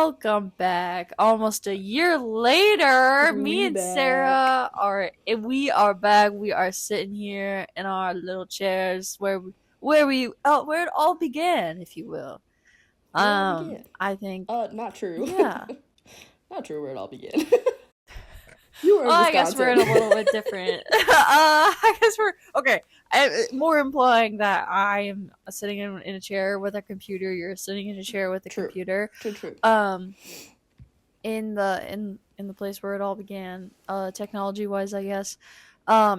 Welcome back. Almost a year later, me and Sarah we are back. We are sitting here in our little chairs where it all began, if you will. Where it all began. I think Not true. yeah. Not true where it all began. You were in I guess we're in Wisconsin. a little bit different. I guess we're okay. More implying that I am sitting in a chair with a computer. You're sitting in a chair with a True. computer. True. In the place where it all began, technology wise, I guess.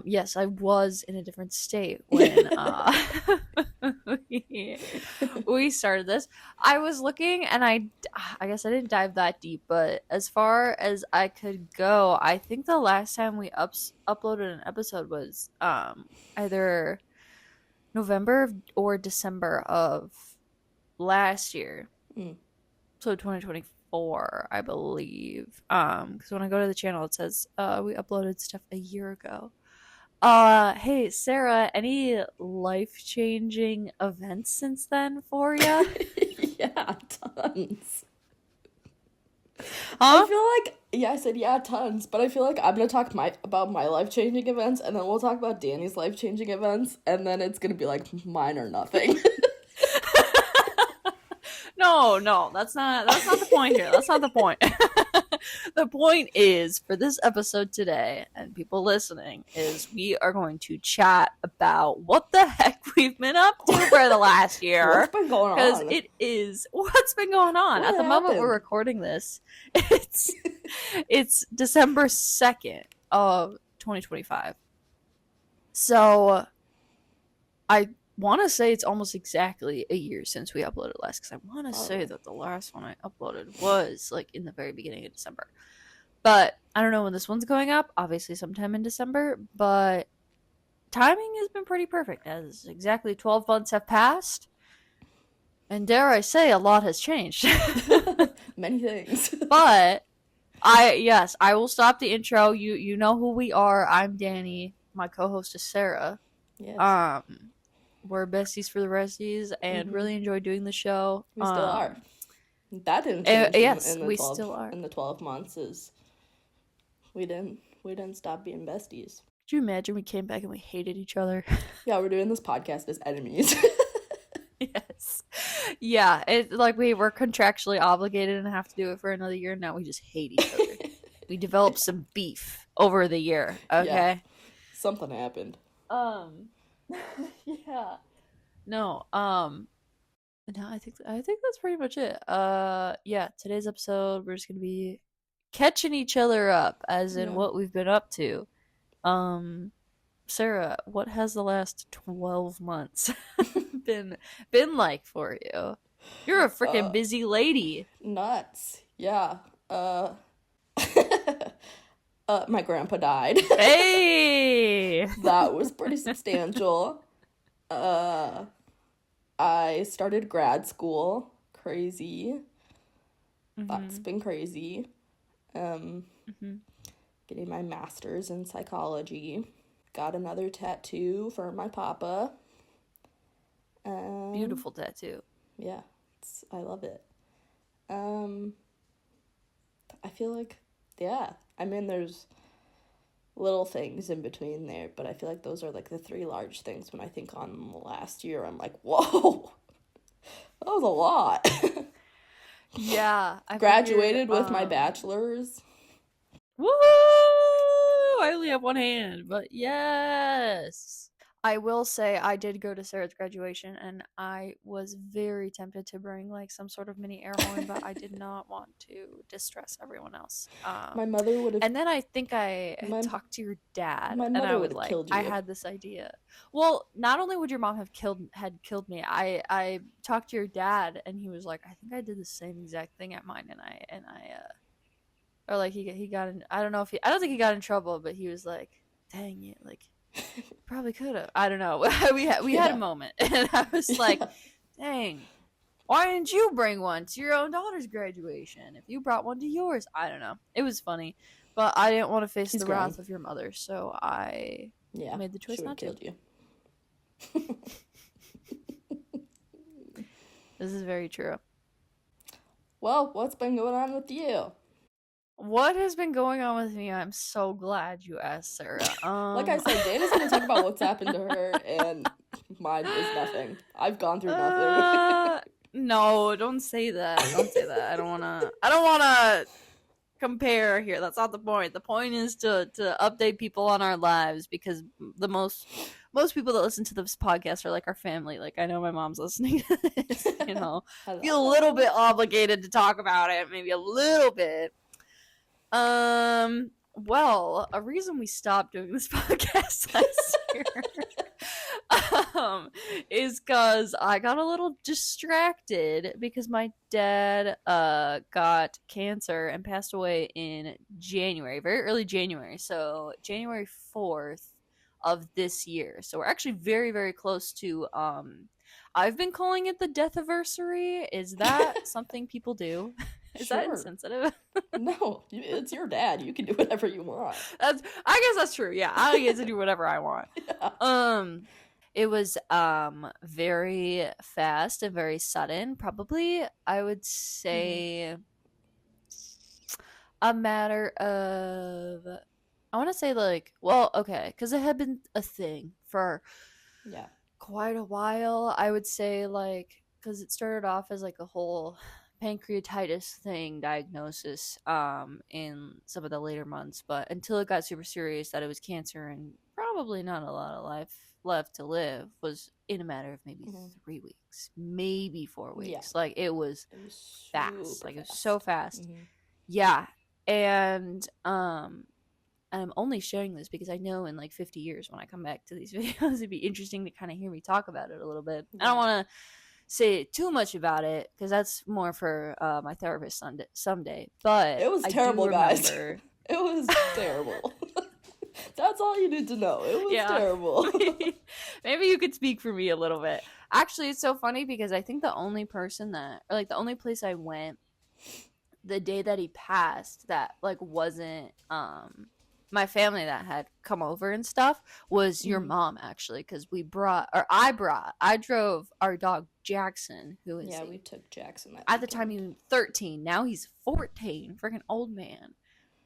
Yes, I was in a different state when we started this. I was looking, and I guess I didn't dive that deep, but as far as I could go, I think the last time we uploaded an episode was either November or December of last year. So 2024, I believe. Because when I go to the channel, it says we uploaded stuff a year ago. Hey Sarah, any life-changing events since then for you? Yeah, tons. Huh? I feel like I said tons, but I feel like I'm gonna talk about my life-changing events, and then we'll talk about Danny's life-changing events, and then it's gonna be like mine or nothing. No, that's not the point here. That's not the point. The point is, for this episode today, and people listening, is we are going to chat about what the heck we've been up to for the last year. What's been going on? Because what's been going on. What At the moment we're recording this, it's December 2nd of 2025. So I want to say it's almost exactly a year since we uploaded last, because I want to say that the last one I uploaded was like in the very beginning of December, but I don't know when this one's going up. Obviously sometime in December, but timing has been pretty perfect, as exactly 12 months have passed, and dare I say, a lot has changed. Many things. But I will stop the intro. You know who we are. I'm Danny. My co-host is Sarah. Yes. We're besties for the resties, and really enjoy doing the show. We still are. That didn't change. Yes, in the we 12, still are. In the 12 months is we didn't stop being besties. Could you imagine we came back and we hated each other? Yeah, we're doing this podcast as enemies. Yes. Yeah, it's like we were contractually obligated and have to do it for another year. Now we just hate each other. We developed some beef over the year. Okay. Yeah, something happened. Yeah. No, I think that's pretty much it. Yeah, today's episode we're just gonna be catching each other up, as in what we've been up to. Sarah, what has the last 12 months been like for you? You're a freaking busy lady. Nuts. Yeah. My grandpa died. Hey! That was pretty substantial. I started grad school. Crazy. That's been crazy. Getting my master's in psychology. Got another tattoo for my papa. Beautiful tattoo. Yeah, I love it. I feel like, I mean, there's little things in between there, but I feel like those are like the three large things. When I think on the last year, I'm like, whoa, that was a lot. Yeah. I graduated with my bachelor's. Woo! I only have one hand, but yes. I will say I did go to Sarah's graduation, and I was very tempted to bring like some sort of mini air horn, but I did not want to distress everyone else. My mother would have. And then I think I talked to your dad, my and I mother was would have like, killed you. I had this idea. Well, not only would your mom have killed me, I talked to your dad, and he was like, I think I did the same exact thing at mine, and I or like he got in. I don't know if I don't think he got in trouble, but he was like, dang it, like. Probably could have. I don't know. We had a moment, and I was like, "Dang, why didn't you bring one to your own daughter's graduation? If you brought one to yours, I don't know." It was funny, but I didn't want to face the wrath of your mother, so I made the choice not to. Killed you. This is very true. Well, what's been going on with you? What has been going on with me? I'm so glad you asked, Sarah. Like I said, Dana's gonna talk about what's happened to her, and mine is nothing. I've gone through nothing. uh, no, don't say that. Don't say that. I don't wanna compare here. That's not the point. The point is to update people on our lives because the most people that listen to this podcast are like our family. Like I know my mom's listening to this. Feel a little Hello. bit obligated to talk about it, maybe a little bit. Well, a reason we stopped doing this podcast last year um, is because I got a little distracted because my dad got cancer and passed away in January, very early January. So January 4th of this year. So we're actually very, very close to I've been calling it the death anniversary. Is that something people do? Is that Sure. insensitive? No, it's your dad. You can do whatever you want. I guess that's true. Yeah, I get to do whatever I want. Yeah. Um it was very fast and very sudden. Probably I would Mm-hmm. say a matter of I want to say like, well, okay, cuz it had been a thing for Yeah. quite a while. I would say like cuz it started off as like a whole pancreatitis thing diagnosis in some of the later months, but until it got super serious that it was cancer and probably not a lot of life left to live was in a matter of maybe Mm-hmm. 3 weeks, maybe four Yeah. weeks. Like it was It was fast. super Like it was so fast. fast. Mm-hmm. Yeah. And I'm only sharing this because I know in like 50 years when I come back to these videos, it'd be interesting to kind of hear me talk about it a little bit. I don't Yeah. want to say too much about it because that's more for my therapist someday. But It was I do terrible, guys. remember. It was terrible. That's all you need to know. It was Yeah. terrible. Maybe you could speak for me a little bit. Actually, it's so funny because I think the only person that, or like the only place I went the day that he passed that like wasn't my family that had come over and stuff was your Mm-hmm. mom actually because I drove our dog Jackson, who is Yeah, we took Jackson that at the time weekend. he was 13, now he's 14, freaking old man,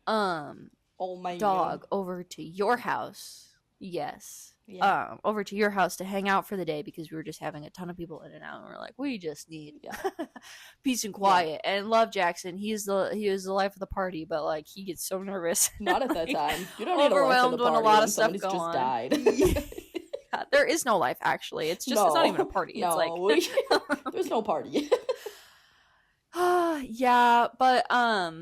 um Oh man. dog over to your house. Yes. Yeah. Over to your house to hang out for the day because we were just having a ton of people in and out and we're like, we just need Yeah. peace and Yeah. quiet. And love Jackson. He is the life of the party, but like he gets so nervous Not at and that like time. You don't need a life of the overwhelmed when a party lot when of stuff somebody's go just on. died. Yeah, there is no life actually. It's not even a No. party. It's like No. There's no party. yeah, but I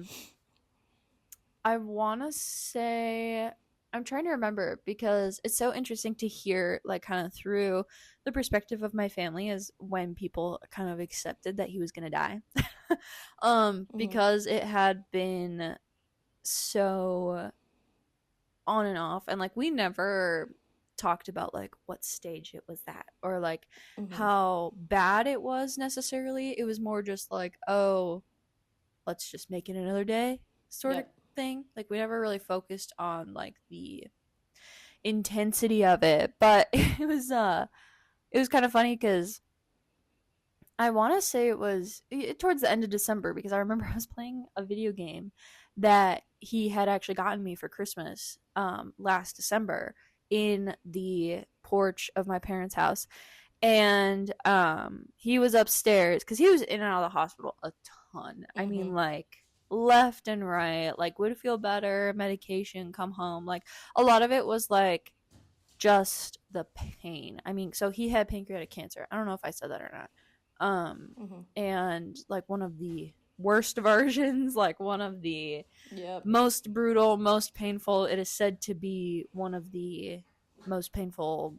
want to say I'm trying to remember because it's so interesting to hear like kind of through the perspective of my family as when people kind of accepted that he was going to die. Mm-hmm. Because it had been so on and off and like we never talked about like what stage it was at or like Mm-hmm. how bad it was necessarily. It was more just like, oh, let's just make it another day sort of Yep. thing. Like we never really focused on like the intensity of it, but it was kind of funny because I want to say it was towards the end of December because I remember I was playing a video game that he had actually gotten me for Christmas last December in the porch of my parents' house, and he was upstairs because he was in and out of the hospital a ton. I Mm-hmm. mean, like left and right, like would feel better, medication, come home. Like a lot of it was like just the pain. I mean, so he had pancreatic cancer. I don't know if I said that or not. Mm-hmm. And like one of the worst versions, like one of the Yep. most brutal, most painful. It is said to be one of the most painful,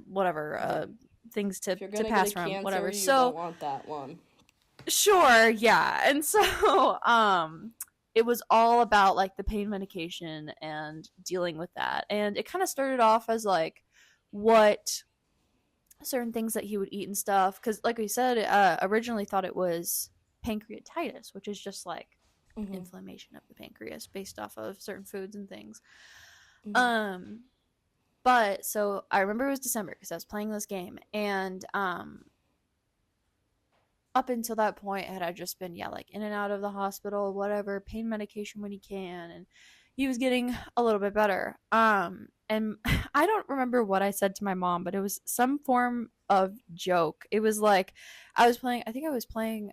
whatever, Yep. things If you're to gonna get a pass from, cancer, whatever. you don't So want that one. sure, yeah. And so it was all about like the pain medication and dealing with that. And it kind of started off as like what certain things that he would eat and stuff because like we said originally thought it was pancreatitis, which is just like Mm-hmm. inflammation of the pancreas based off of certain foods and things. Mm-hmm. um but so I remember it was December because I was playing this game and up until that point had I just been, yeah, like in and out of the hospital, whatever, pain medication when he can, and he was getting a little bit better. And I don't remember what I said to my mom, but it was some form of joke. It was like I think I was playing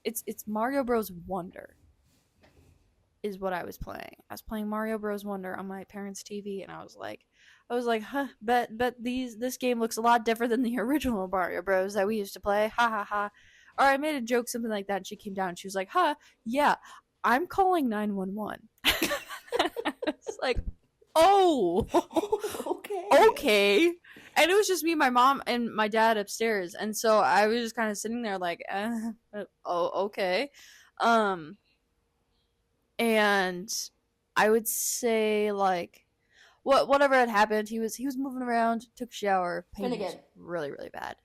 it's Mario Bros Wonder is what I was playing. I was playing Mario Bros Wonder on my parents' TV, and I was like, huh, bet this game looks a lot different than the original Mario Bros that we used to play. Ha ha ha. Or I made a joke, something like that, and she came down and she was like, huh, yeah, I'm calling 911. It's like, oh, Okay. okay. And it was just me, my mom, and my dad upstairs. And so I was just kind of sitting there like, oh, okay. Um, and I would say like whatever had happened, he was moving around, took a shower, pain was Finnegan. really really bad.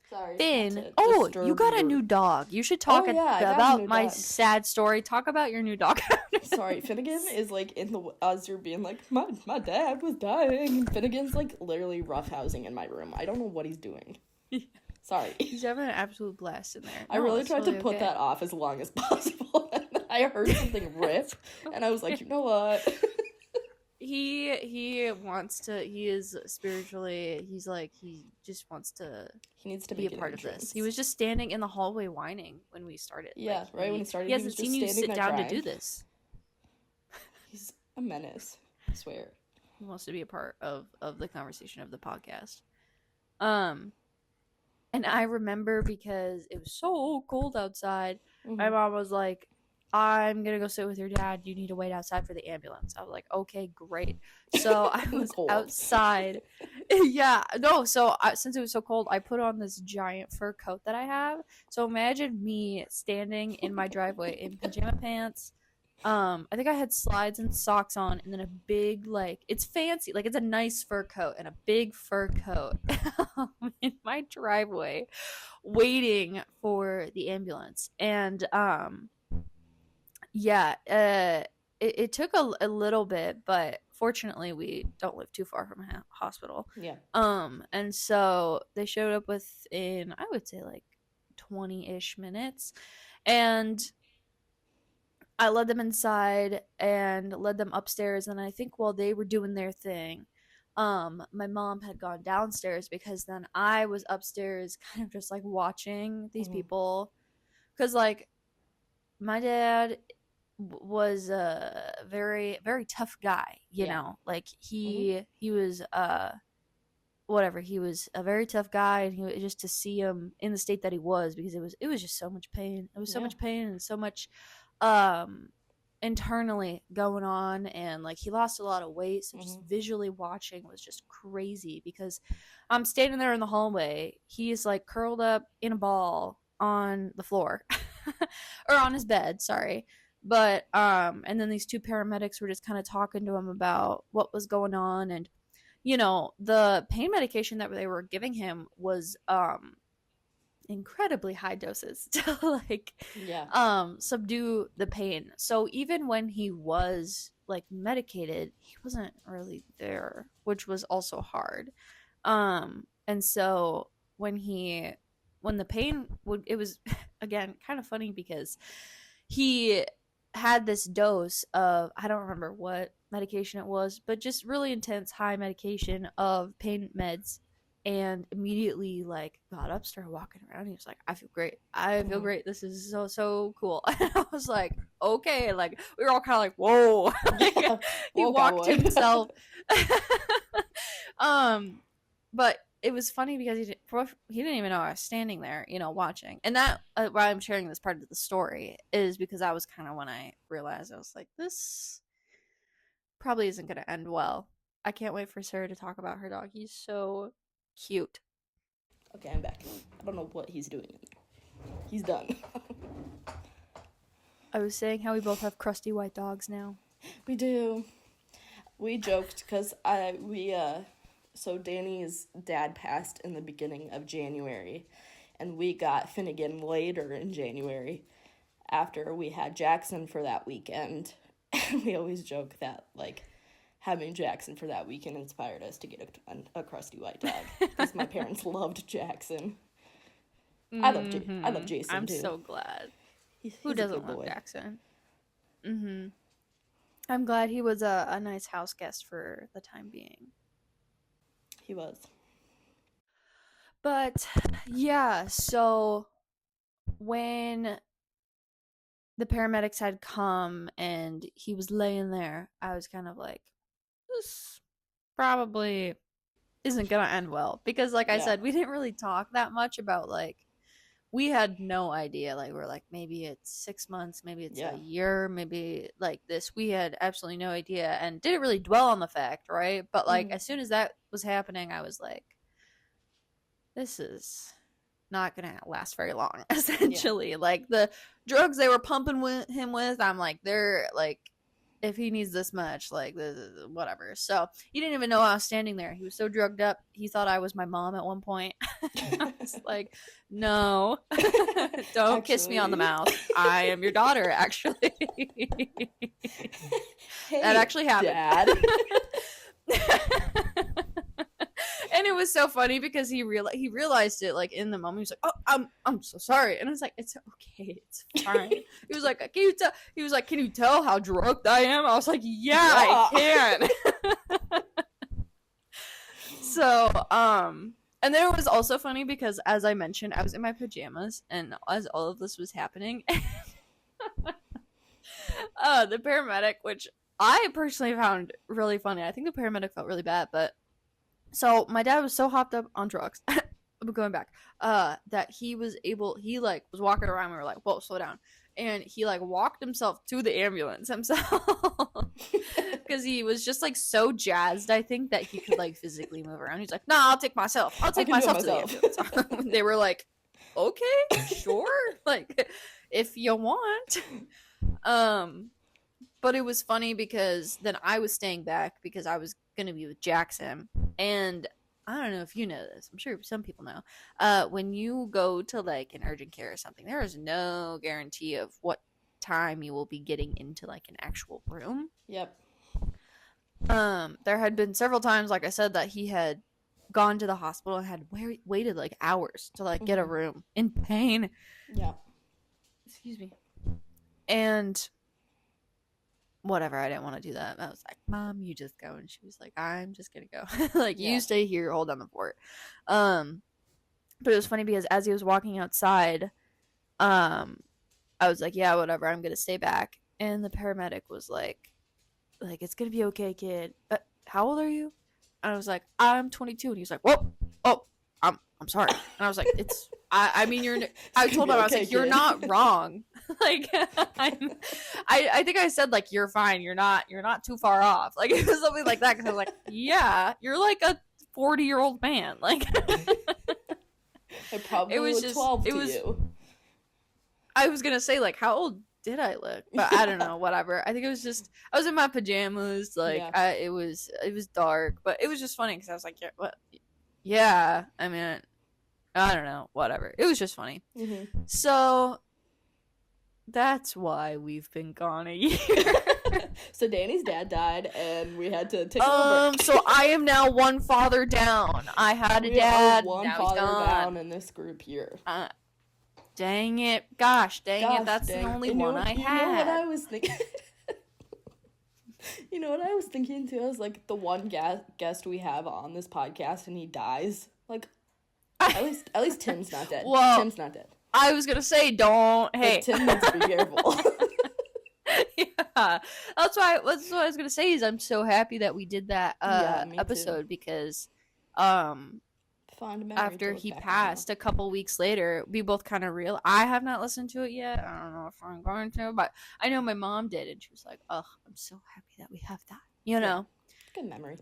Sorry, not Finn, to oh, you disturb got a your. new dog. You should Oh talk yeah, I got a about new my dog. sad story. Talk about your new dog. Sorry, Finnegan is like in the as you're being like my dad was dying, and Finnegan's like literally roughhousing in my room. I don't know what he's doing. Sorry. He's having an absolute blast in there. I No, really it's tried to totally put okay. that off as long as possible. And then I heard something rip, and I was like, you know what? He wants to. He is spiritually. He's like he just wants to He needs to be a make an part of this. He entrance. was just standing in the hallway whining when we started. Like Yeah, right when he he started, he was hasn't just seen you standing sit there down to crying. do this. He's a menace, I swear. He wants to be a part of the conversation of the podcast. Um, and I remember because it was so cold outside, my Mm-hmm. mom was like, I'm gonna go sit with your dad. You need to wait outside for the ambulance. I was like, okay, great. So I In the was cold. outside. Yeah, no. So since it was so cold, I put on this giant fur coat that I have. So imagine me standing in my driveway in pajama pants. I think I had slides and socks on, and then a big like it's fancy, like it's a nice fur coat and a big fur coat in my driveway, waiting for the ambulance. And yeah, it took a little bit, but fortunately we don't live too far from a hospital. Yeah. And so they showed up within, I would say, like 20-ish minutes, and I led them inside and led them upstairs. And I think while they were doing their thing, my mom had gone downstairs, because then I was upstairs kind of just like watching these Mm-hmm. people, because like my dad was a very very tough guy, Yeah. like Mm-hmm. he was whatever, he was a very tough guy, and he just to see him in the state that he was, because it was just so much pain, it was so Yeah. much pain and so much um internally going on, and like he lost a lot of weight, so just Mm-hmm. visually watching was just crazy, because I'm standing there in the hallway, he's like curled up in a ball on the floor or on his bed, sorry. But and then these two paramedics were just kind of talking to him about what was going on, and the pain medication that they were giving him was incredibly high doses to like Yeah. subdue the pain. So even when he was like medicated, he wasn't really there, which was also hard. And so when the pain would, it was again kind of funny, because he had this dose of, I don't remember what medication it was, but just really intense high medication of pain meds, and immediately like got up, started walking around. He was like, I feel great, I feel Mm-hmm. great, this is so cool. And I was like, okay, like we were all kind of like, whoa. Yeah. He Woke walked cowboy. himself. But it was funny because he didn't even know I was standing there, watching. And that why I'm sharing this part of the story is because that was kind of when I realized, I was like, this probably isn't going to end well. I can't wait for Sarah to talk about her dog. He's so cute. Okay, I'm back. I don't know what he's doing in there. He's done. I was saying how we both have crusty white dogs now. We do. We joked because so Danny's dad passed in the beginning of January, and we got Finnegan later in January after we had Jackson for that weekend. And we always joke that, like, having Jackson for that weekend inspired us to get a crusty white dog, because my parents loved Jackson. I love Jason I'm too. so glad. Who He's a doesn't good love boy. Jackson? Mm-hmm. I'm glad he was a nice house guest for the time being. He was. But yeah, so when the paramedics had come and he was laying there, I was kind of like, this probably isn't gonna end well. Because like I Yeah. said, we didn't really talk that much about like we had no idea. Like we're like maybe it's 6 months, maybe it's a Yeah. year, maybe like this. We had absolutely no idea and didn't really dwell on the fact, right? But like Mm-hmm. as soon as that was happening, I was like, this is not gonna last very long. Yeah. Essentially, like the drugs they were pumping him with, I'm like, they're like, if he needs this much, like whatever. So he didn't even know I was standing there. He was so drugged up, he thought I was my mom at one point. I was like, no, don't kiss me on the Actually. mouth. I am your daughter, actually. That Hey, actually happened. Dad. And it was so funny because he realized it like in the moment. He was like, "Oh, I'm so sorry," and I was like, "It's okay, it's fine." He was like, "Can you tell?" He was like, "Can you tell how drugged I am?" I was like, "Yeah, I can." So, and then it was also funny because, as I mentioned, I was in my pajamas, and as all of this was happening, the paramedic, which I personally found really funny. I think the paramedic felt really bad, but so my dad was so hopped up on drugs. I'm going back. That he was like was walking around. We were like, "Whoa, slow down!" And he like walked himself to the ambulance himself because he was just like so jazzed. I think that he could like physically move around. He's like, "No, I'll take myself. I'll take myself to the ambulance." They were like, "Okay, sure, like if you want." But it was funny because then I was staying back because I was gonna be with Jackson, and I don't know if you know this. I'm sure some people know. When you go to like an urgent care or something, there is no guarantee of what time you will be getting into like an actual room. Yep. There had been several times, like I said, that he had gone to the hospital and had waited like hours to like get a room in pain. Yeah. Excuse me. And whatever, I didn't want to do that. I was like, Mom, you just go. And she was like, I'm just gonna go. Like, Yeah. you stay here, hold down the fort. But it was funny because as he was walking outside, I was like, yeah, whatever, I'm gonna stay back. And the paramedic was like, it's gonna be okay, kid. How old are you? And I was like, I'm 22. And he was like, whoa, oh, I'm sorry. And I was like, I mean, I told him, I was like, you're not wrong. Like, I think I said like, you're fine. You're not too far off. Like, it was something like that. Cause I was like, yeah, you're like a 40-year-old man. Like, I probably look 12 to you. I was going to say like, how old did I look? But I don't know, whatever. I think it was just, I was in my pajamas. Like, yeah. It was dark, but it was just funny. Cause I was like, yeah, what? Yeah. I mean, I don't know, whatever. It was just funny. Mm-hmm. So that's why we've been gone a year. So Danny's dad died, and we had to take a break. So I am now one father down. I had a dad. One now father he's gone. down in this group here. Dang it! Gosh, dang it! That's the only one I had. You know what I was thinking? You know what I was thinking too? I was like, the one guest we have on this podcast, and he dies. Like, at least Tim's not dead. Well, Tim's not dead. I was gonna say, don't. Hey, but Tim needs to be careful. Yeah, that's what I was gonna say. Is I'm so happy that we did that episode too. Because after he passed a couple weeks later, we both kind of I have not listened to it yet. I don't know if I'm going to, but I know my mom did, and she was like, "Oh, I'm so happy that we have that." You know, good memory.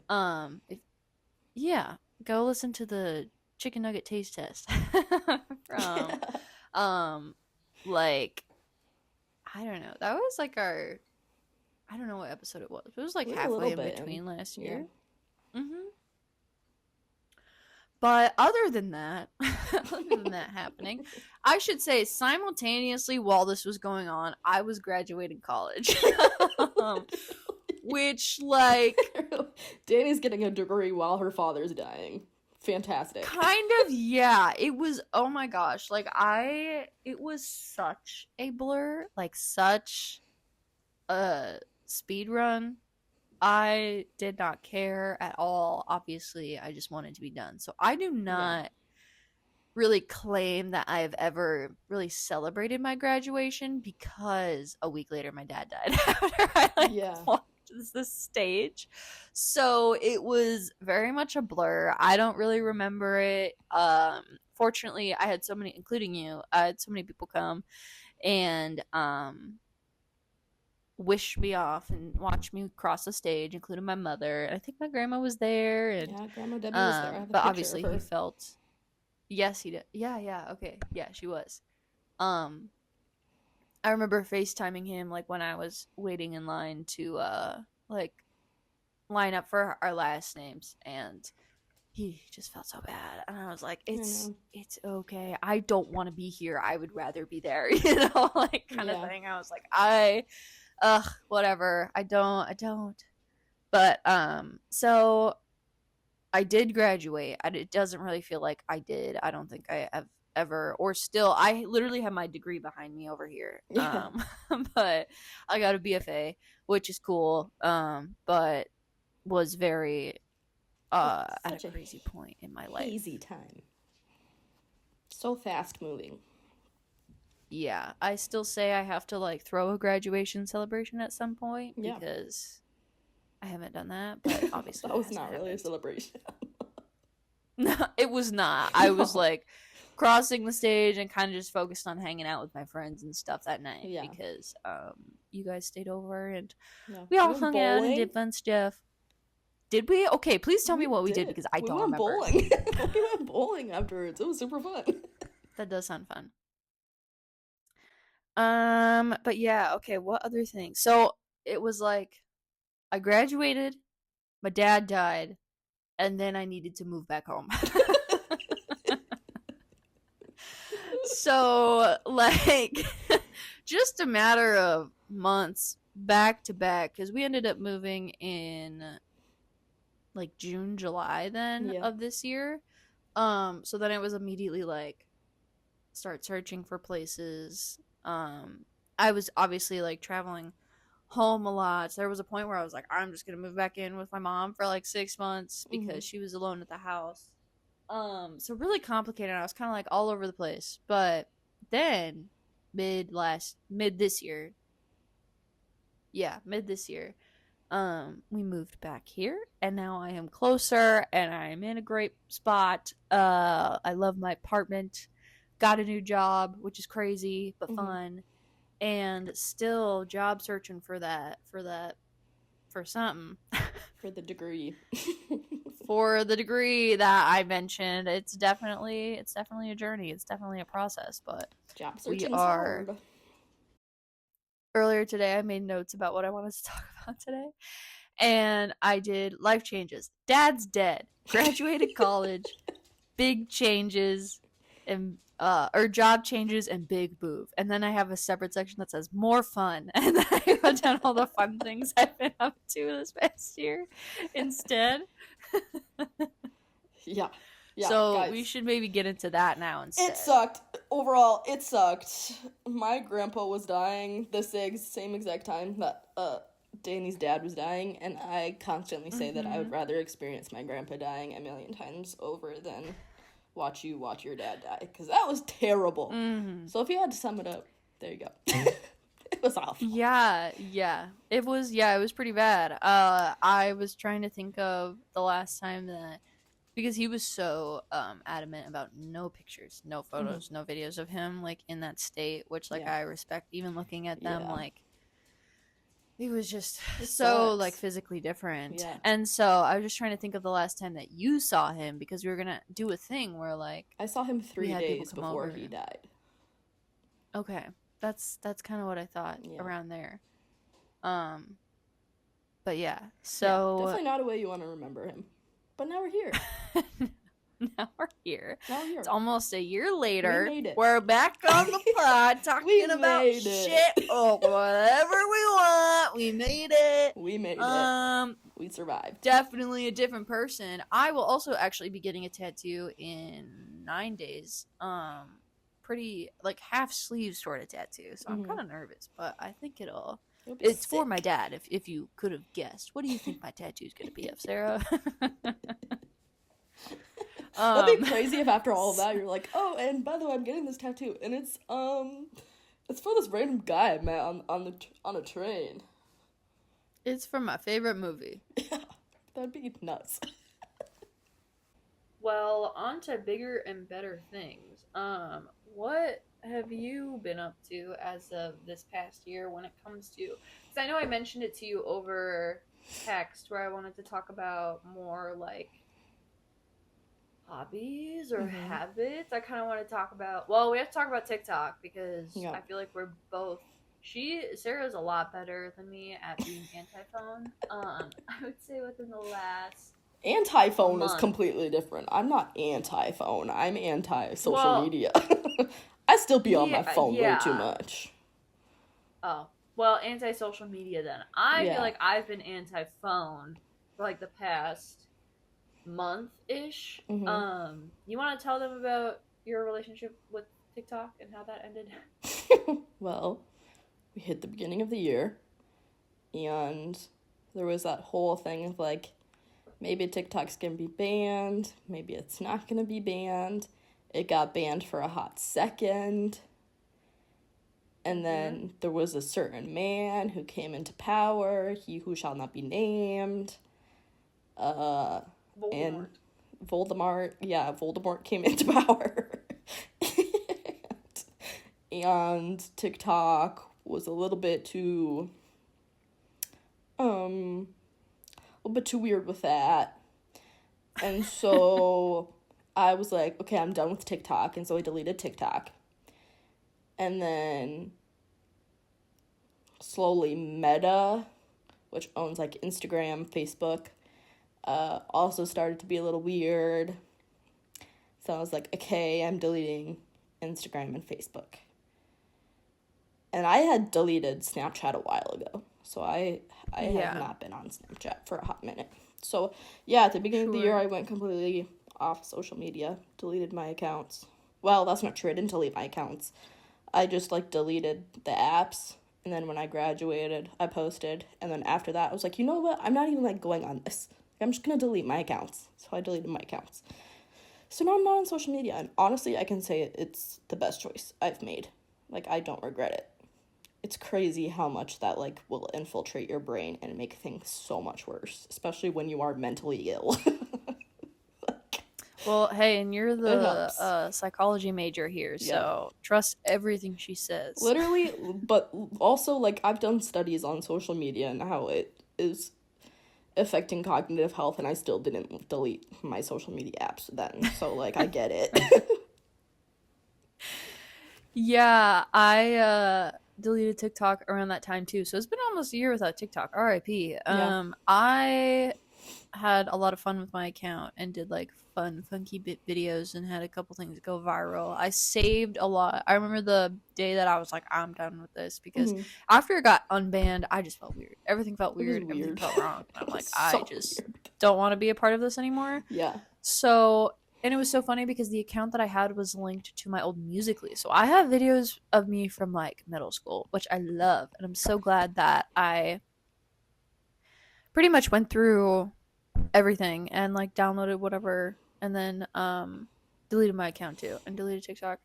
Yeah, go listen to the chicken nugget taste test from like, I don't know. That was like I don't know what episode it was. It was like halfway in between last year. Yeah. Mm-hmm. But other than that happening, I should say simultaneously while this was going on, I was graduating college. Which, like... Danny's getting a degree while her father's dying. fantastic. Kind of, yeah. It was, oh my gosh. Like, it was such a blur. Like, such a speed run. I did not care at all. Obviously, I just wanted to be done. So I do Yeah. not really claim that I've ever really celebrated my graduation because a week later my dad died after I Yeah. walked this stage. So it was very much a blur. I don't really remember it. Fortunately, I had so many, including you, I had so many people come and wish me off and watch me cross the stage, including my mother. And I think my grandma was there, and Yeah, Grandma Debbie was there. I have a but picture of obviously he her. felt. Yes, he did. Yeah, yeah, okay. Yeah, she was. Um I remember FaceTiming him like when I was waiting in line to like line up for our last names, and he just felt so bad, and I was like, I it's know. it's okay. I don't want to be here. I would rather be there, you know, like kind of Yeah. thing. I was like, whatever. I don't. But so I did graduate. It doesn't really feel like I did. I don't think I have ever, or still. I literally have my degree behind me over here. Yeah. But I got a BFA, which is cool. But was very at a Such a crazy point in my life. hazy time. So fast moving. Yeah, I still say I have to like throw a graduation celebration at some point Yeah. because I haven't done that, but obviously That that was hasn't not really a happened. celebration. No, it was not. I was No. like crossing the stage and kind of just focused on hanging out with my friends and stuff that night Yeah. because you guys stayed over and Yeah. we We all went hung out and bowling. did fun stuff. Did we? Okay, please tell me We what we did did. because I We don't went remember. bowling. We went bowling afterwards. It was super fun. That does sound fun. But yeah, okay, what other thing? So it was like I graduated, my dad died, and then I needed to move back home. So like just a matter of months back to back because we ended up moving in like June, July then Yeah. of this year. So then it was immediately like start searching for places. I was obviously like traveling home a lot. So there was a point where I was like, I'm just gonna move back in with my mom for like 6 months Mm-hmm. because she was alone at the house. So really complicated. I was kind of like all over the place. But then mid this year, yeah, mid this year, we moved back here, and now I am closer, and I'm in a great spot. I love my apartment. Got a new job, which is crazy but Mm-hmm. fun, and still job searching for something. For the degree. For the degree that I mentioned, it's definitely a journey. It's definitely a process, but Job we searching's are. hard. Earlier today, I made notes about what I wanted to talk about today, and I did life changes. Dad's dead. Graduated college. Big changes and or job changes and big move. And then I have a separate section that says more fun. And then I wrote down all the fun things I've been up to this past year instead. Yeah. Yeah, So we guys. should maybe get into that now It instead. sucked. Overall, it sucked. My grandpa was dying the same exact time that Danny's dad was dying, and I constantly say that I would rather experience my grandpa dying a million times over than watch your dad die, because that was terrible. So if you had to sum it up, there you go. It was awful. Yeah. It was pretty bad. I was trying to think of the last time that because he was so adamant about no pictures, no photos, no videos of him like in that state, which like Yeah. I respect. Even looking at them, Yeah. like he was just It so sucks. like physically different. Yeah. And so I was just trying to think of the last time that you saw him because we were gonna do a thing where like I saw him we 3 had people days come before over. he died. Okay, that's kind of what I thought Yeah. around there. Um, but yeah, Yeah, so definitely not a way you want to remember him. But now we're here. now we're here. Now we're here. It's almost a year later. We made it. We're back on the pod We talking about made it. shit or whatever we want. We made it. We made it. We survived. Definitely a different person. I will also actually be getting a tattoo in 9 days. Pretty like half sleeve sort of tattoo. So I'm Mm-hmm. kind of nervous, but I think it'll. It'll be It's for my sick. dad. If you could have guessed, what do you think my tattoo is gonna be of, Sarah? That'd be um, crazy if after all of that you're like, oh, and by the way, I'm getting this tattoo, and it's for this random guy I met on a train. it's from my favorite movie. Yeah, that'd be nuts. Well, on to bigger and better things. What have you been up to as of this past year when it comes to? Because I know I mentioned it to you over text, where I wanted to talk about more like hobbies or Mm-hmm. habits. I kind of want to talk about. Well, we have to talk about TikTok because Yeah. I feel like we're both. Sarah's a lot better than me at being anti-phone. I would say within the last Anti-phone is month. completely different. I'm not anti-phone. I'm anti-social Well, media. I still be on my yeah, phone way too yeah. much. Oh, well, anti social media then. I feel Yeah. like I've been anti phone for like the past month ish. Mm-hmm. You want to tell them about your relationship with TikTok and how that ended? Well, we hit the beginning of the year, and there was that whole thing of like, maybe TikTok's gonna be banned, maybe it's not gonna be banned. It got banned for a hot second, and Mm-hmm. then there was a certain man who came into power, he who shall not be named, uh, and Voldemort. Voldemort came into power. and TikTok was a um little bit too weird with that. And so I was like, okay, I'm done with TikTok, and so I deleted TikTok. And then slowly Meta, which owns like Instagram, Facebook, also started to be a little weird. So I was like, okay, I'm deleting Instagram and Facebook. And I had deleted Snapchat a while ago. So I have Yeah, not been on Snapchat for a hot minute. So yeah, at the beginning of the year sure. I went completely off social media, deleted my accounts. Well, that's not true. I didn't delete my accounts. I just like deleted the apps, and then when I graduated, I posted, and then after that I was like, you know what? I'm not even like going on this. I'm just going to delete my accounts. So I deleted my accounts. So now I'm not on social media, and honestly, I can say it's the best choice I've made. Like, I don't regret it. It's crazy how much that like will infiltrate your brain and make things so much worse, especially when you are mentally ill. Well, hey, and you're It the helps. psychology major here, Yep. so trust everything she says. Literally, but also like I've done studies on social media and how it is affecting cognitive health, and I still didn't delete my social media apps then. So like I get it. Yeah, I deleted TikTok around that time too. So it's been almost a year without TikTok. RIP. Yeah. I had a lot of fun with my account and did like fun funky bit videos and had a couple things go viral. I saved a lot. I remember the day that I was like I'm done with this because Mm-hmm. after it got unbanned, I just felt weird. Everything felt It was weird, everything weird. felt wrong. And I'm It was like I so just weird. don't want to be a part of this anymore. Yeah. So, and it was so funny because the account that I had was linked to my old Musically. So I have videos of me from like middle school, which I love. And I'm so glad that I pretty much went through everything and like downloaded whatever and then deleted my account too and deleted TikTok.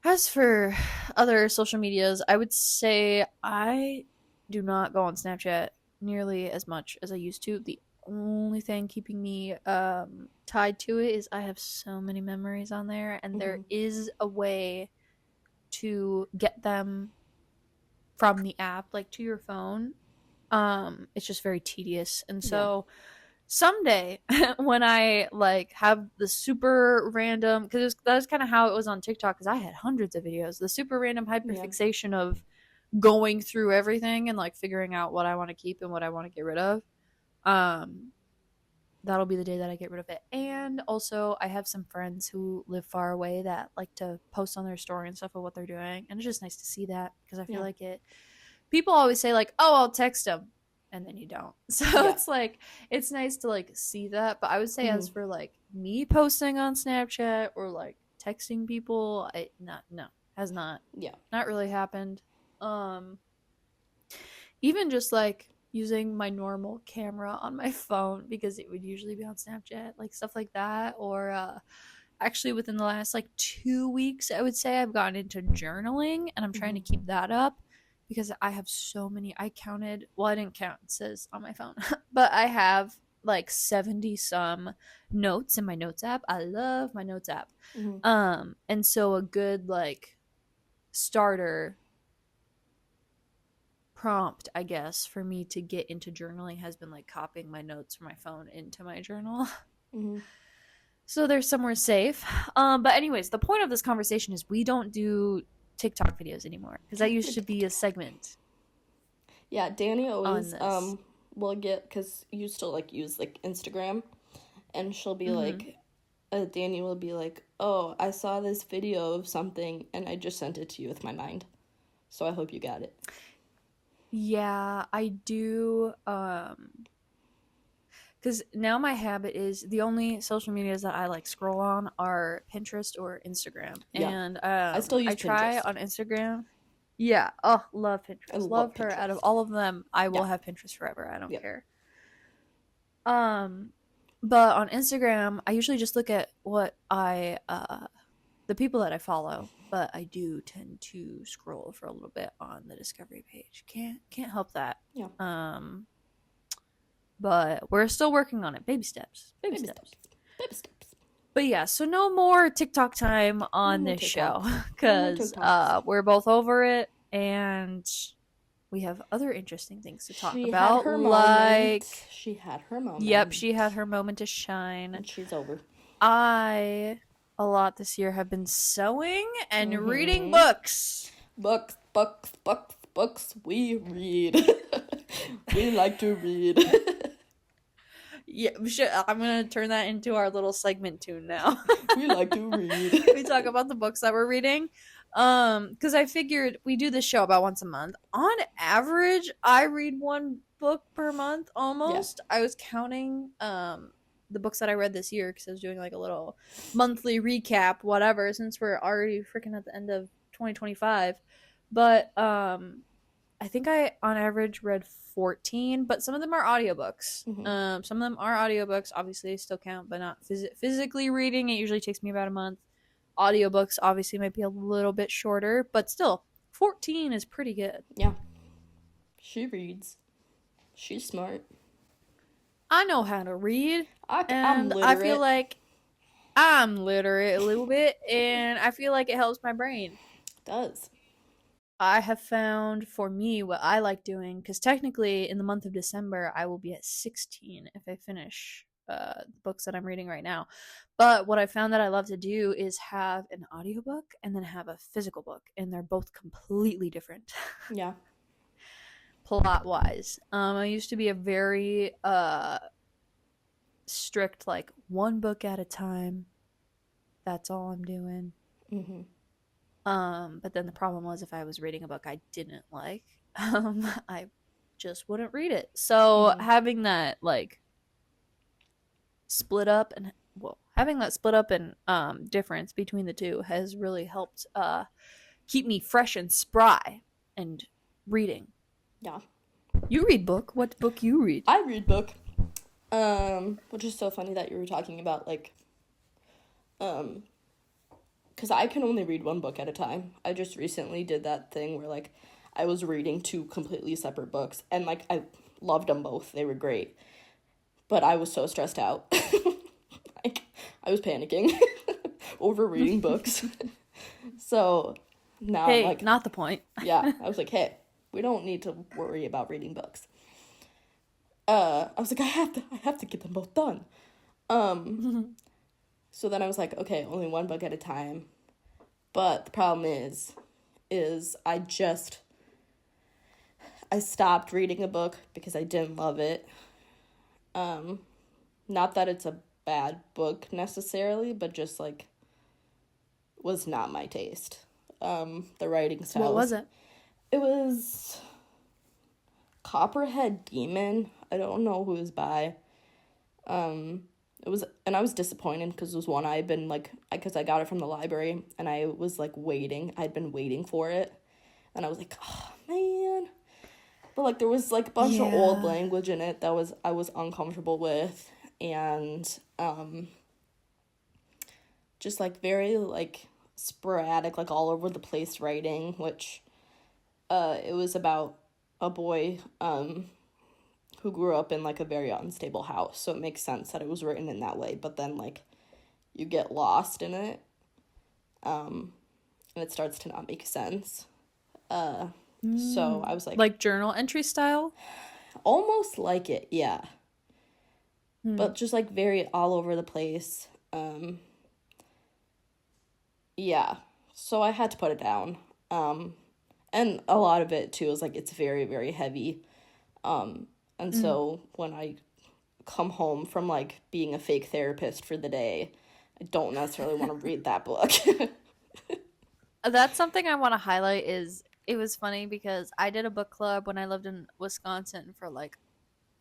As for other social medias, I would say I do not go on Snapchat nearly as much as I used to. The only thing keeping me tied to it is I have so many memories on there, and there Mm-hmm. is a way to get them from the app, like to your phone. It's just very tedious, and Yeah. so someday when I like have the super random because that's kind of how it was on TikTok because I had hundreds of videos. The super random Yeah. hyperfixation of going through everything and like figuring out what I want to keep and what I want to get rid of. Um, that'll be the day that I get rid of it. And also, I have some friends who live far away that like to post on their story and stuff of what they're doing, and it's just nice to see that because I feel Yeah. like it. People always say like, "Oh, I'll text them." and then you don't. So Yeah. it's like it's nice to like see that. But I would say Mm-hmm. as for like me posting on Snapchat or like texting people, I not no has Yeah. not really happened. Um, even just like using my normal camera on my phone because it would usually be on Snapchat, like stuff like that, or actually within the last like 2 weeks I would say I've gotten into journaling and I'm trying to Mm-hmm. keep that up because I have so many. I counted, well, I didn't count, it says on my phone but I have like 70 some notes in my notes app. I love my notes app. Mm-hmm. And so a good like starter prompt, I guess, for me to get into journaling has been like copying my notes from my phone into my journal. Mm-hmm. So they're somewhere safe. But anyways, the point of this conversation is we don't do TikTok videos anymore because that used to be a segment Yeah, Danny on always this. will get, because you still like use like Instagram, and she'll be Mm-hmm. like, Danny will be like, oh, I saw this video of something and I just sent it to you with my mind, so I hope you got it. Yeah, I do. Because now my habit is the only social medias that I like scroll on are Pinterest or Instagram, Yeah, and I still I use try Pinterest. on Instagram. Yeah, oh, love I Pinterest, love love her. Out of Pinterest. all of them, I Yeah, will have Pinterest forever. I don't yeah. care. Um, but on Instagram, I usually just look at what I the people that I follow, but I do tend to scroll for a little bit on the discovery page. Can't help that. Yeah. Um, but we're still working on it. Baby steps. Baby Baby steps. steps. Baby steps. But yeah, so no more TikTok time No on more this show TikToks. No more because TikToks. we're both over it and we have other interesting things to talk She had about. her moment. Like, She had her yep, moment. she had her moment to shine. And she's over. I, a lot this year, have been sewing and reading Mm-hmm. books. Books, books, books, books. We read. We like to read. Yeah, I'm gonna turn that into our little segment tune now. We like to read. We talk about the books that we're reading. Because I figured we do this show about once a month. On average, I read one book per month Yeah. almost. I was counting the books that I read this year because I was doing like a little monthly recap, whatever, since we're already freaking at the end of 2025. But I think I on average read 14, but some of them are audiobooks. Mm-hmm. Some of them are audiobooks. Obviously, they still count, but not physically reading. It usually takes me about a month. Audiobooks obviously might be a little bit shorter, but still, 14 is pretty good. Yeah. She reads. She's smart. I know how to read, I'm and I feel literate. like I'm literate a little bit, and I feel like it helps my brain. Does. I have found for me what I like doing because technically in the month of December I will be at 16 if I finish books that I'm reading right now. But what I found that I love to do is have an audiobook and then have a physical book, and they're both completely different Yeah. plot wise. I used to be a very strict like one book at a time. That's all I'm doing. Mm-hmm. But then the problem was if I was reading a book I didn't like, I just wouldn't read it. So Mm-hmm. having that like split up and having that split up and difference between the two has really helped keep me fresh and spry and reading. Yeah. You read book? What book you read? I read book. Which is so funny that you were talking about like because I can only read one book at a time. I just recently did that thing where like I was reading two completely separate books, and like I loved them both. They were great. But I was so stressed out. Like I was panicking over reading books. So now I'm Hey, like, not the point. yeah, I was like, hey, we don't need to worry about reading books. I was like, I have to get them both done. So then I was like, okay, only one book at a time. But the problem is I stopped reading a book because I didn't love it. Not that it's a bad book necessarily, but just like was not my taste. The writing style. What was it? It was Copperhead Demon. I don't know who it was by. It was, and I was disappointed because it was one I had been, like, because I got it from the library, and I was, like, waiting. I'd been waiting for it, and I was like, oh, man. But, like, there was, like, a bunch of old language in it that I was uncomfortable with, and, just, like, very, like, sporadic, like, all over the place writing, which, it was about a boy, who grew up in, like, a very unstable house, so it makes sense that it was written in that way, but then, like, you get lost in it, and it starts to not make sense. So I was like journal entry style? almost like it, yeah. But just, like, very all over the place. Yeah. So I had to put it down. And a lot of it, too, is, like, it's very, very heavy. And so when I come home from, like, being a fake therapist for the day, I don't necessarily want to read that book. That's something I want to highlight is it was funny because I did a book club when I lived in Wisconsin for like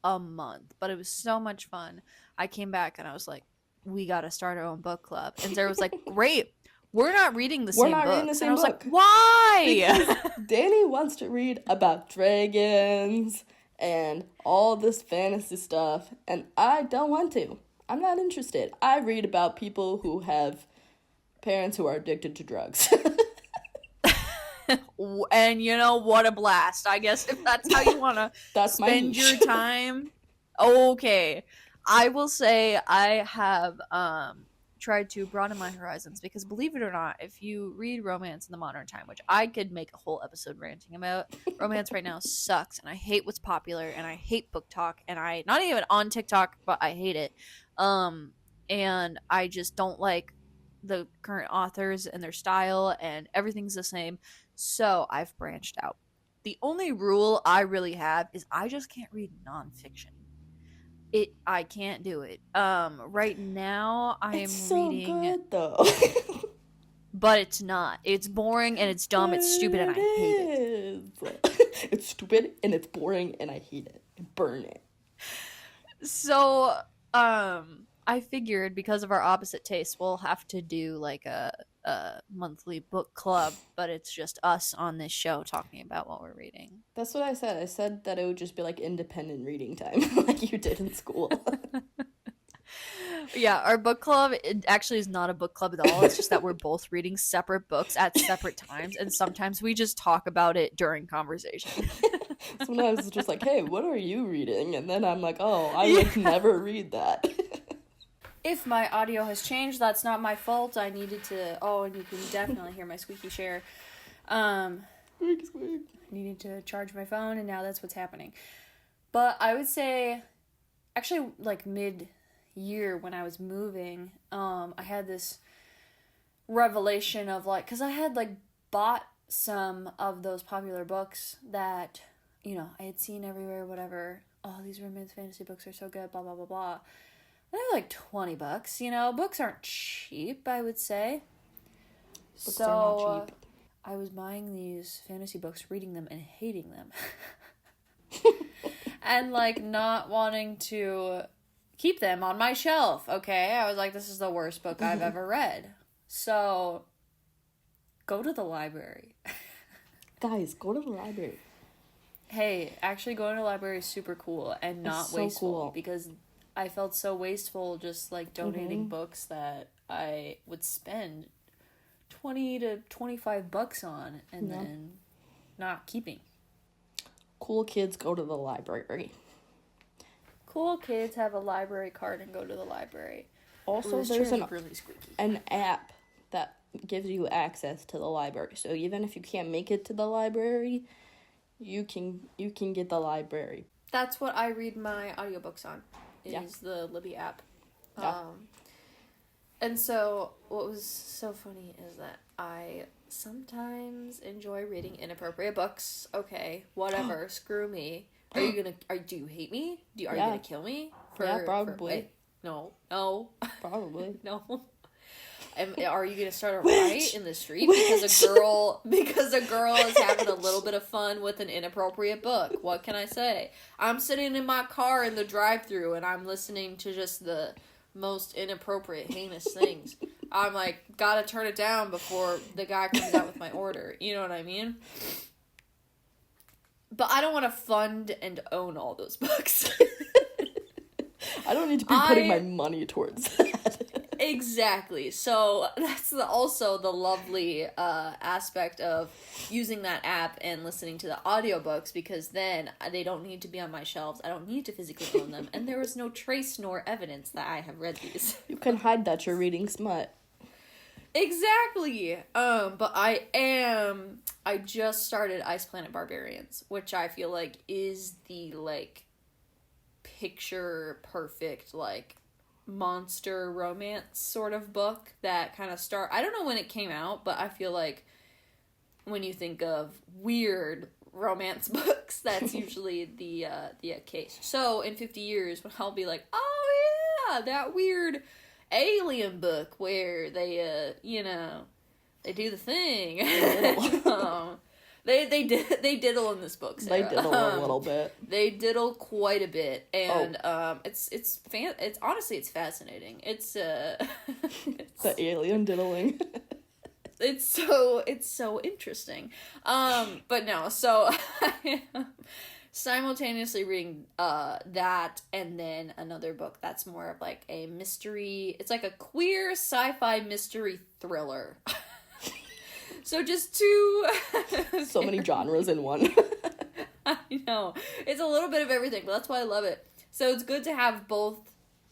a month, but it was so much fun. I came back and I was like, we got to start our own book club. And Sarah was like, great. We're not reading the We're same not reading the books. same And I was book. like, why? Because Danny wants to read about dragons and all this fantasy stuff, and I don't want to. I'm not interested. I read about people who have parents who are addicted to drugs. And you know what, a blast. I guess if that's how you want to That's my spend niche. your time. Okay. I will say I have tried to broaden my horizons because believe it or not, if you read romance in the modern time, which I could make a whole episode ranting about, romance right now sucks and I hate what's popular and I hate book talk and I not even on TikTok, but I hate it. And I just don't like the current authors and their style and everything's the same. So I've branched out. The only rule I really have is I just can't read nonfiction. I can't do it. Right now I It's am so reading, good, though. but it's not. It's boring and it's dumb, it's stupid and I hate it. is. It's stupid and it's boring and I hate it. Burn it. So, I figured because of our opposite tastes, we'll have to do like a monthly book club, but it's just us on this show talking about what we're reading. That's what I said. I said that it would just be like independent reading time, like you did in school. Yeah, our book club it actually is not a book club at all. It's just that we're both reading separate books at separate times, and sometimes we just talk about it during conversation. Sometimes it's just like, hey, what are you reading? And then I'm like, oh, I would never read that. If my audio has changed, that's not my fault. I needed to. Oh, and you can definitely hear my squeaky chair. Squeak, squeak. I needed to charge my phone, and now that's what's happening. But I would say, actually, like mid-year when I was moving, I had this revelation of like, because I had like bought some of those popular books that, you know, I had seen everywhere, whatever. Oh, these romance fantasy books are so good, blah, blah, blah, blah. They're like $20, you know. Books aren't cheap, I would say. Books are not cheap. I was buying these fantasy books, reading them, and hating them. And, like, not wanting to keep them on my shelf, okay? I was like, this is the worst book I've ever read. So, go to the library. Guys, go to the library. Hey, actually going to the library is super cool and not It's so wasteful. cool. Because I felt so wasteful just, like, donating books that I would spend $20 to $25 on and then not keeping. Cool kids go to the library. Cool kids have a library card and go to the library. Also, This there's chair is really squeaky. an app that gives you access to the library. So even if you can't make it to the library, you can get the library. That's what I read my audiobooks on, is the Libby app. Yeah. And so what was so funny is that I sometimes enjoy reading inappropriate books. Okay, whatever, screw me. Do you hate me? Are you gonna kill me? Yeah, probably. No. Probably. No. Are you gonna start a Witch! riot in the street Witch! because a girl is having a little bit of fun with an inappropriate book? What can I say? I'm sitting in my car in the drive-thru and I'm listening to just the most inappropriate, heinous things. I'm like, gotta turn it down before the guy comes out with my order. You know what I mean? But I don't want to fund and own all those books. I don't need to be putting my money towards that. Exactly. So that's also the lovely aspect of using that app and listening to the audiobooks, because then they don't need to be on my shelves. I don't need to physically own them. And there is no trace nor evidence that I have read these. You can hide that you're reading smut. Exactly. But I just started Ice Planet Barbarians, which I feel like is the, like, picture perfect, like, monster romance sort of book that kind of I don't know when it came out, but I feel like when you think of weird romance books, that's usually the case. So in 50 years, when I'll be like, oh yeah, that weird alien book where they they do the thing. They diddle in this book, Sarah. They diddle a little bit. They diddle quite a bit, and it's honestly, it's fascinating. It's the alien diddling. It's so interesting. But no, so I am simultaneously reading that and then another book that's more of like a mystery. It's like a queer sci-fi mystery thriller. So just two... So many genres in one. I know. It's a little bit of everything, but that's why I love it. So it's good to have both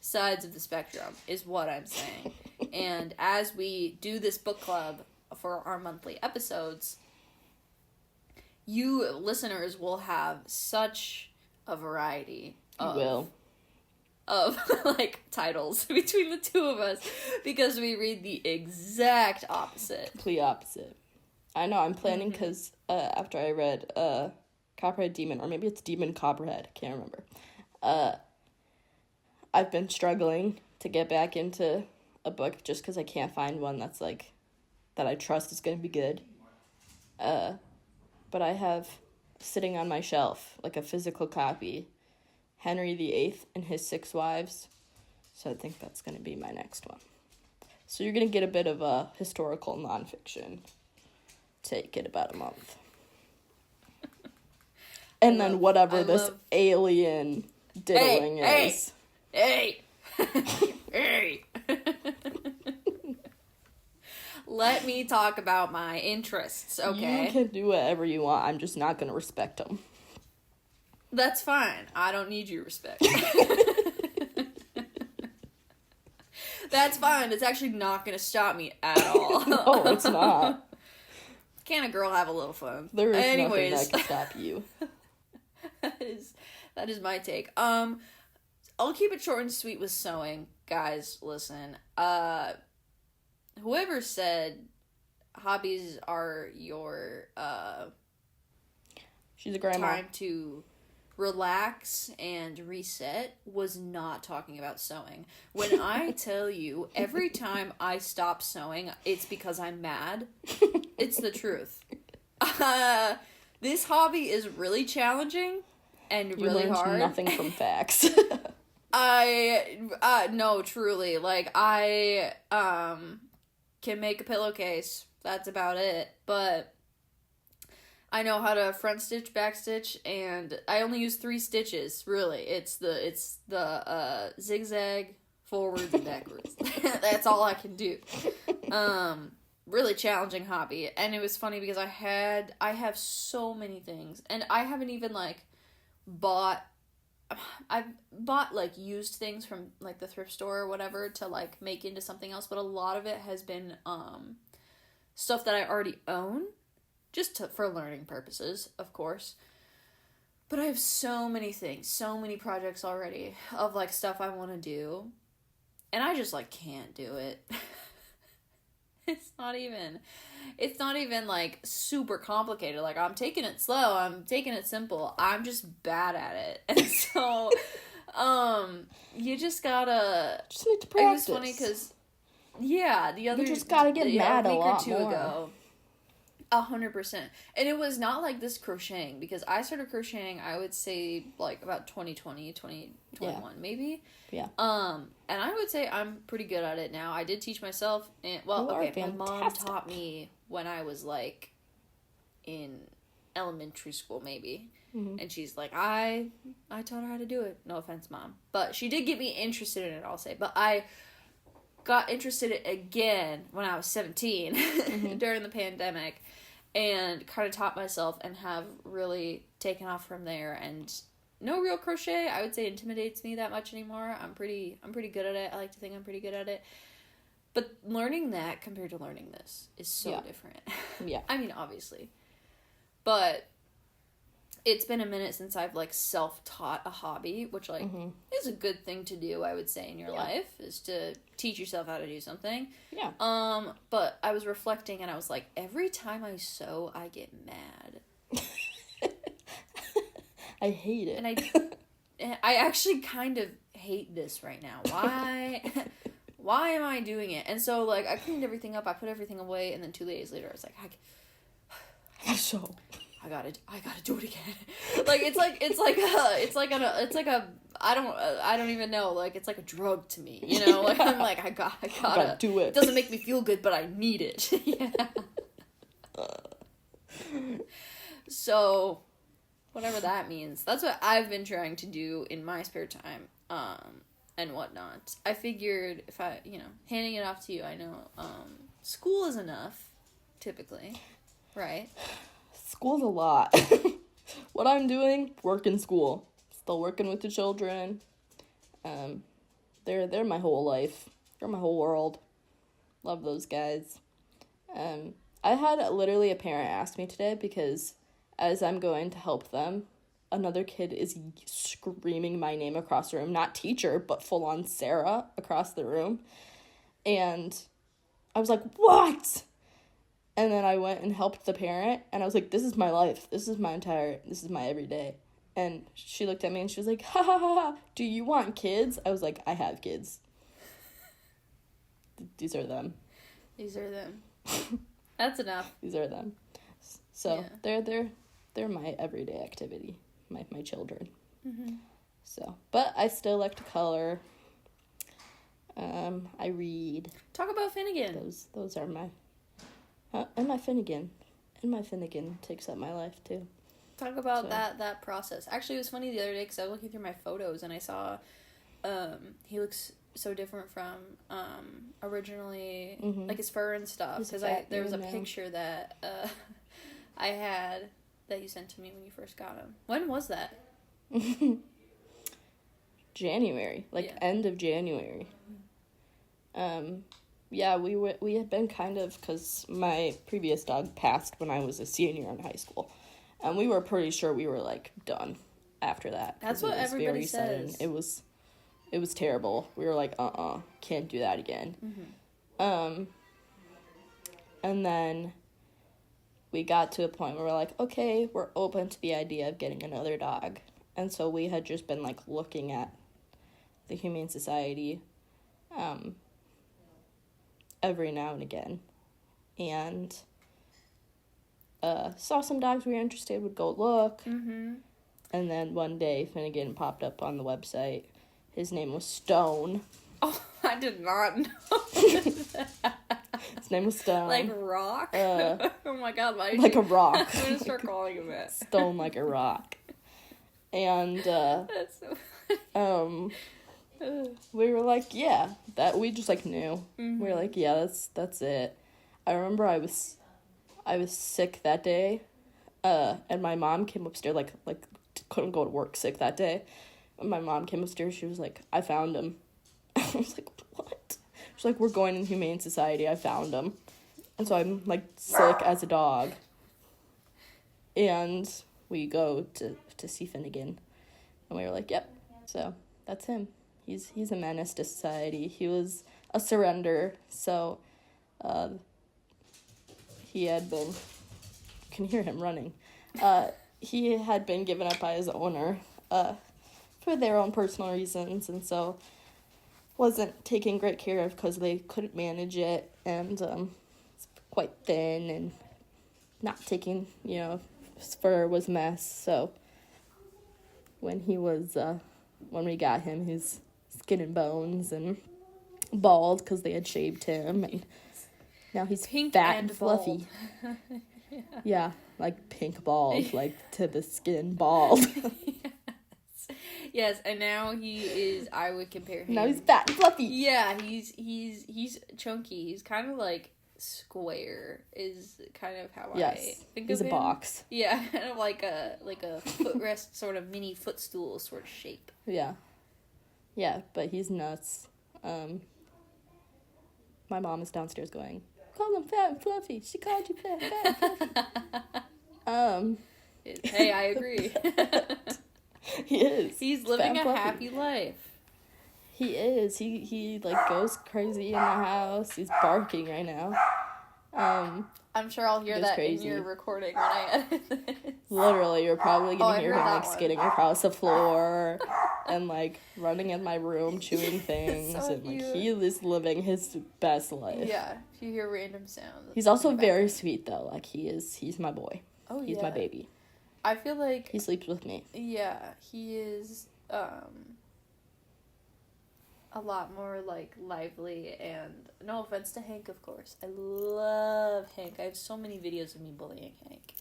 sides of the spectrum, is what I'm saying. And as we do this book club for our monthly episodes, you listeners will have such a variety of like titles between the two of us, because we read the exact opposite. Complete opposite. I know, I'm planning because after I read Copperhead Demon, or maybe it's Demon Copperhead, can't remember. I've been struggling to get back into a book just because I can't find one that's like, that I trust is going to be good. But I have sitting on my shelf, like a physical copy, Henry VIII and His Six Wives. So I think that's going to be my next one. So you're going to get a bit of a historical nonfiction. Take it about a month. And then whatever this alien diddling is. Hey! Hey! Let me talk about my interests, okay? You can do whatever you want. I'm just not going to respect them. That's fine. I don't need your respect. That's fine. It's actually not going to stop me at all. No, it's not. Can a girl have a little fun? There is nothing that can stop you. That is my take. I'll keep it short and sweet with sewing. Guys, listen. Whoever said hobbies are your she's a grandma. Time to relax and reset was not talking about sewing. When I tell you, every time I stop sewing, it's because I'm mad. It's the truth. This hobby is really challenging and really hard. Nothing from facts. No, truly. Like, I can make a pillowcase. That's about it. But I know how to front stitch, back stitch, and I only use 3 stitches, really. It's the zigzag, forwards, and backwards. That's all I can do. Really challenging hobby. And it was funny because I have so many things, and I haven't even, like, I've bought, like, used things from, like, the thrift store or whatever to, like, make into something else, but a lot of it has been, stuff that I already own, just for learning purposes, of course. But I have so many things, so many projects already of, like, stuff I want to do, and I just, like, can't do it. It's not even, like, super complicated. Like, I'm taking it slow. I'm taking it simple. I'm just bad at it. And so, you just gotta... Just need to practice. It was funny because Yeah, the other You just gotta get mad a week or lot two more. ago. 100%. And it was not like this crocheting, because I started crocheting, I would say, like, about 2020, 2021, maybe. Yeah. And I would say I'm pretty good at it now. I did teach myself, and, well, You are okay, my mom fantastic. taught me when I was, like, in elementary school, maybe. Mm-hmm. And she's like, I taught her how to do it. No offense, Mom. But she did get me interested in it, I'll say. But I got interested in it again when I was 17 Mm-hmm. during the pandemic, and kind of taught myself and have really taken off from there. And no real crochet, I would say, intimidates me that much anymore. I'm pretty good at it. I like to think I'm pretty good at it. But learning that compared to learning this is so different. Yeah. I mean, obviously. But it's been a minute since I've, like, self-taught a hobby, which, like, is a good thing to do, I would say, in your life, is to teach yourself how to do something. Yeah. But I was reflecting, and I was like, every time I sew, I get mad. I hate it. And I actually kind of hate this right now. Why am I doing it? And so, like, I cleaned everything up, I put everything away, and then 2 days later, I was like, I gotta do it again. Like, I don't even know. Like, it's like a drug to me, you know? Like, I'm like, I gotta do it. It doesn't make me feel good, but I need it. Yeah. So, whatever that means. That's what I've been trying to do in my spare time, and whatnot. I figured if I, handing it off to you, I know, school is enough, typically, right? School's a lot. What I'm doing, work in school. Still working with the children. They're my whole life. They're my whole world. Love those guys. I had literally a parent ask me today, because as I'm going to help them, another kid is screaming my name across the room. Not teacher, but full on Sarah across the room. And I was like, what? And then I went and helped the parent, and I was like, this is my life. This is my everyday. And she looked at me and she was like, ha ha ha ha, do you want kids? I was like, I have kids. These are them. That's enough. These are them. So they're my everyday activity, my children. Mm-hmm. So, but I still like to color. I read. Talk about Finnegan. Those are my... and my Finnegan. And my Finnegan takes up my life, too. Talk about that process. Actually, it was funny the other day, because I was looking through my photos, and I saw he looks so different from originally, like his fur and stuff. Because there was a picture that I had that you sent to me when you first got him. When was that? January. End of January. Yeah, we had been kind of, because my previous dog passed when I was a senior in high school, and we were pretty sure we were, like, done after that. That's what everybody says. Sudden. It was terrible. We were like, can't do that again. Mm-hmm. And then we got to a point where we're like, okay, we're open to the idea of getting another dog. And so we had just been, like, looking at the Humane Society, every now and again, and saw some dogs we were interested, would go look, and then one day Finnegan popped up on the website. His name was Stone. Oh, I did not know that. His name was Stone. Like rock? Oh my god, why like a rock. I'm gonna start calling him that. Stone like a rock. And that's so we were like, yeah, that we just, like, knew. We were like, yeah, that's it. I remember I was sick that day, and my mom came upstairs, like couldn't go to work sick that day. When my mom came upstairs, she was like, I found him. I was like, what? She's like, we're going in Humane Society, I found him. And so I'm, like, sick as a dog. And we go to see Finnegan, and we were like, yep, so that's him. He's a menace to society. He was a surrender, so he had been... You can hear him running. He had been given up by his owner for their own personal reasons, and so wasn't taken great care of because they couldn't manage it, and it's quite thin and not taking, his fur was a mess. So when when we got him, he's skin and bones and bald because they had shaved him, and now he's Pink fat and and fluffy. Yeah, like pink bald, like to the skin bald. Yes, and now he is. I would compare him. Now he's fat and fluffy. Yeah, he's chunky. He's kind of like square. Is kind of how I think he's of a him. box. Yeah, kind of like a footrest sort of mini footstool sort of shape. Yeah, but he's nuts. My mom is downstairs going, "Call him fat and fluffy. She called you fat and fluffy." Hey, I agree. He is. He's living a happy life. He is. He like goes crazy in the house. He's barking right now. I'm sure I'll hear that crazy. in your recording when I edit this. Literally, you're probably gonna hear him like one. skidding across the floor and like running in my room, chewing things, so and like he is living his best life. Yeah, if you hear random sounds. He's also very sweet though. Like he's my boy. Oh, he's my baby. I feel like he sleeps with me. Yeah, he is a lot more like lively, and no offense to Hank, of course. I love Hank. I have so many videos of me bullying Hank.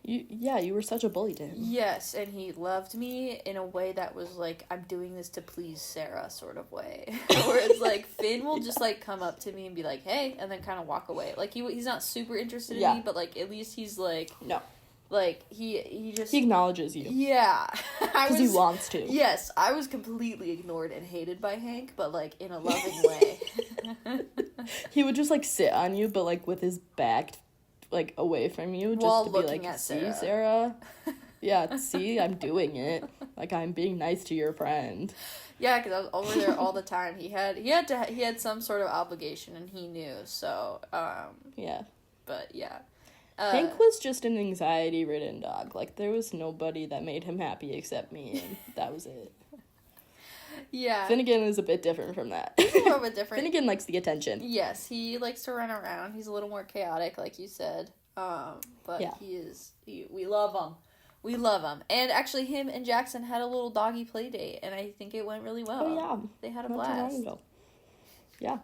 You were such a bully to him. Yes, and he loved me in a way that was like, I'm doing this to please Sarah sort of way. Where it's like, Finn will just like come up to me and be like, hey, and then kind of walk away. Like he's not super interested in me, but like at least he's like, no. Like, he just... He acknowledges you. Yeah. Because he wants to. Yes, I was completely ignored and hated by Hank, but, like, in a loving way. He would just, like, sit on you, but, like, with his back, like, away from you. Just while to be looking like, at see, Sarah? Yeah, see, I'm doing it. Like, I'm being nice to your friend. Yeah, because I was over there all the time. He had some sort of obligation, and he knew, so, Yeah. But, yeah. Hank was just an anxiety-ridden dog. Like, there was nobody that made him happy except me, and that was it. Yeah. Finnegan is a bit different from that. He's a little bit different. Finnegan likes the attention. Yes, he likes to run around. He's a little more chaotic, like you said. But yeah. We love him. We love him. And actually, him and Jackson had a little doggy play date, and I think it went really well. Oh, yeah. They had a blast. Not too long ago. Yeah.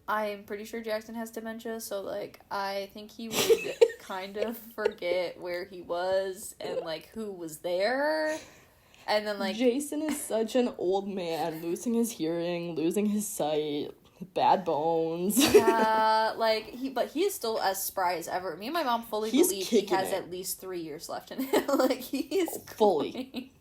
I'm pretty sure Jackson has dementia, so, like, I think he would kind of forget where he was and, like, who was there. And then, like... Jason is such an old man, losing his hearing, losing his sight, bad bones. Yeah, like, but he is still as spry as ever. Me and my mom fully believe he has at least 3 years left in him. Like, he is fully.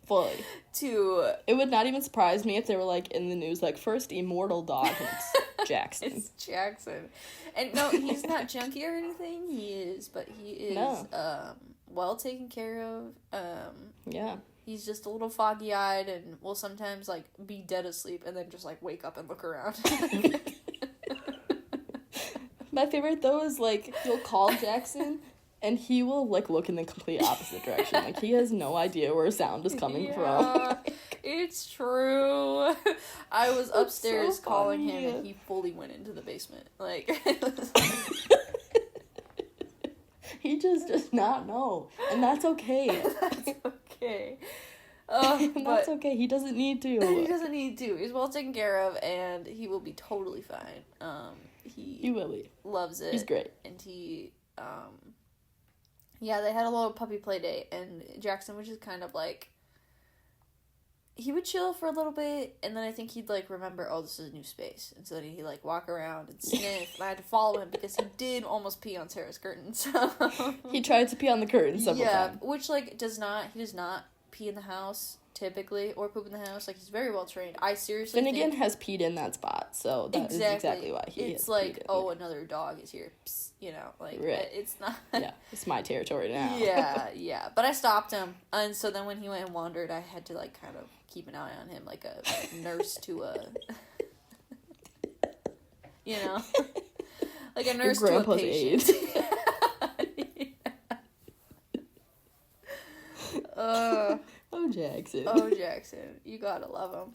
To... It would not even surprise me if they were, like, in the news, like, first immortal dog, and it's Jackson. It's Jackson. And no, he's not junky or anything. He is, but he is, well taken care of. Yeah. He's just a little foggy-eyed and will sometimes, like, be dead asleep and then just, like, wake up and look around. My favorite, though, is, like, you'll call Jackson, and he will, like, look in the complete opposite direction. Like, he has no idea where sound is coming from. It's true. I was upstairs so calling him, and he fully went into the basement. Like, he just does not know, and that's okay. That's okay. That's okay. He doesn't need to. He doesn't need to. He's well taken care of, and he will be totally fine. He will be. Loves it. He's great. And he, yeah, they had a little puppy play date, and Jackson was just kind of like, he would chill for a little bit, and then I think he'd, like, remember, oh, this is a new space. And so then he'd, like, walk around and sniff, and I had to follow him because he did almost pee on Sarah's curtain, so... He tried to pee on the curtain several times. Yeah, which, like, he does not pee in the house, typically, or poop in the house. Like, he's very well trained. I seriously Finnegan has peed in that spot, so that is exactly why he It's like, oh, another dog is here, psst, you know, like, right. It's not... Yeah, it's my territory now. Yeah, but I stopped him, and so then when he went and wandered, I had to, like, kind of keep an eye on him, like a nurse to a... You know? Like a nurse to a patient. Oh, Jackson. Oh, Jackson. You gotta love him.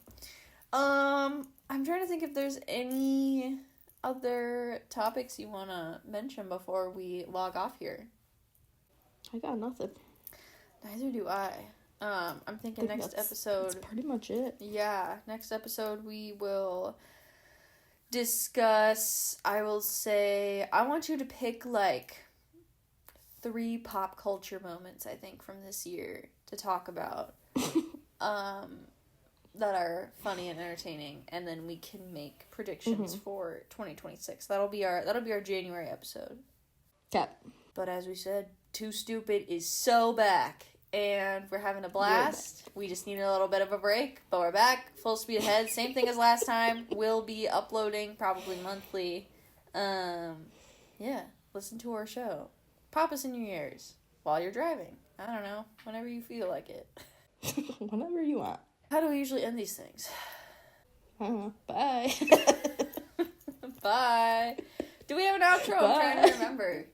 I'm trying to think if there's any other topics you want to mention before we log off here. I got nothing. Neither do I. I'm thinking next episode. That's pretty much it. Yeah, next episode we will discuss. I will say I want you to pick like 3 pop culture moments I think from this year to talk about. That are funny and entertaining, and then we can make predictions for 2026. That'll be our January episode. Yeah. But as we said, Too Stupid is so back, and we're having a blast. We just need a little bit of a break, but we're back, full speed ahead. Same thing as last time. We'll be uploading probably monthly. Yeah, listen to our show. Pop us in your ears while you're driving. I don't know, whenever you feel like it. Whenever you want. How do we usually end these things? Bye. Bye. Do we have an outro? Bye. I'm trying to remember.